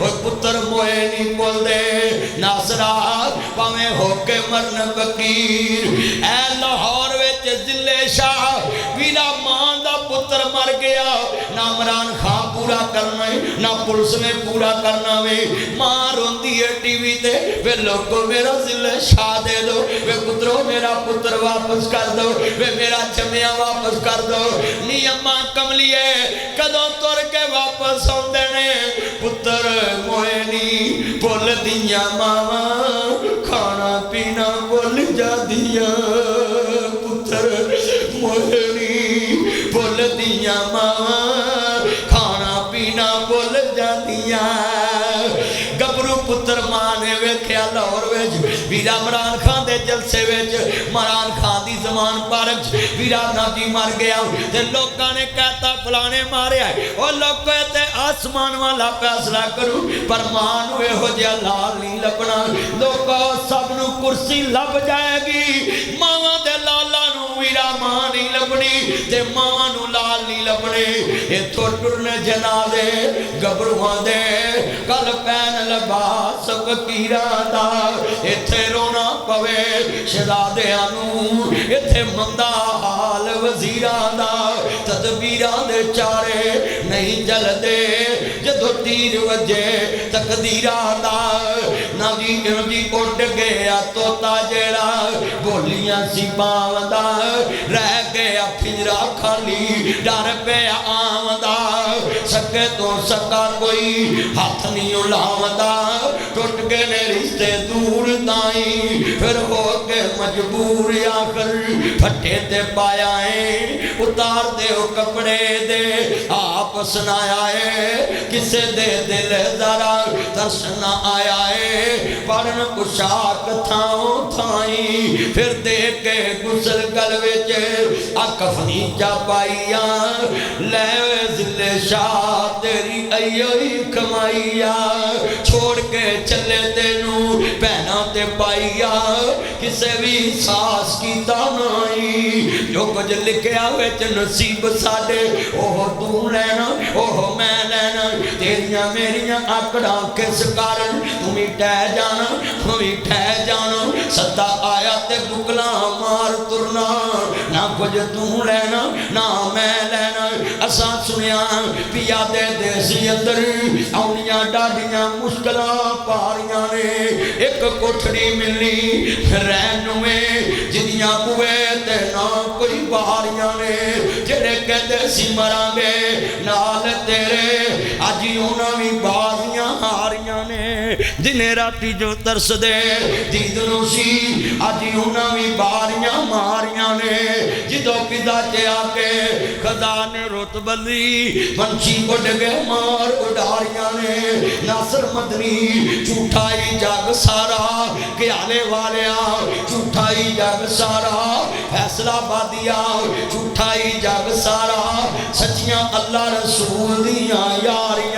और पुत्र मोए नहीं बोलते नासरा भावें होके मरन फकीर। ऐ लाहौर विच जिले शाह वीरा मां दा पुत्र मर गया ना इमरान खां पूरा करना है ना पुलिस ने पूरा करना वे। मां रोंदी है टीवी ते वे लोगों मेरा जिले शाह दे दो वे पुत्रो मेरा पुत्र वापस कर दो वे मेरा जमिया वापस कर दो। नी अम्मा कमलिए कदों तुर के वापस आउंदे ने पुत्र मोए नी भुल दियां मावा खाना पीना भुल जादियां पुत्र मोए नी भुल दियां मावा खाना पीना भुल जादियां। गबरू पुत्र मां ने वेख्या लाहौर विच वीरा इमरान खां दे जलसे विच इमरान खां दी जमान पारक वीरा नाजी मर गया ते लोकां ने कहता फलाने मारिया ओ लोको ते आसमान वाला फैसला करूं पर मां नूं इहो जिहा लाल नहीं लभना। लोको सब नूं कुर्सी लभ जाएगी मावां दे लाला नूं वीरा मां नहीं लभनी ते मावां नूं लाल नहीं लभने। इथों टुरने जनाजे गबरूआं दे कल पैन लिबास फकीरां दा इत्थे रोना पवे शहजादियां नूं इत्थे मंदा हाल वजीरां दा तदबीरां दे चारे नहीं जलदे जदों तीर वजे तकदीरां दा। ना जी उड़ गया तोता जेड़ा बोलियां सी पावदा रह गया पिंजरा खाली डर पिया आमदा। सके तो सका कोई हाथ नहीं लावदा टुट गए ने रिश्ते दूर ताई फिर हो के मजबूर आखिर फट्टे ते पाया है उतार दे कपड़े दे आप सुनाया है किसे दे दिल जरा तरस न आया है पढ़न पोशाक थाओ थाई फिर दे के गुसल गल विच अकफनी चा पाईया ले जिले शाह तेरी अयो ही कमाईया छोड़ के चले तेनू भैना ते पाईया किसे भी सास की तानाई जो कुछ लिखया विच नसीब साडे ओह तू लेना ओह मैं लेना तेरिया मेरिया आकड़ा किस कारण तुम ही ठह जाना तुम ही ठह जाना सदा आया ते बुकला मार तुरना ना कुछ तू लेना ना मैं लेना। असा सुनिया पिया दे देसी अंदर आउनिया डाडियां मुश्किल पारियां ने एक कोठड़ी मिलनी रहन में जिदियां बुए ते ना कोई बारियां ने जेड़े कहते सी मरांगे नाल तेरे अज उन्हां भी बाजियां हारियां ने दिने राती जो तरस दे दीद नूं सी अज उन्हां भी बारियां मारियां ने जिदों पिता च आके खदा ने रुत बली पंछी उड़ गए मार उडारियां ने नासर मदनी झूठाई जग सारा क्याले वालिया झूठाई जग सारा फैसलाबादिया झूठाई जग सारा सच्चियां अल्लाह रसूल दियां यारियां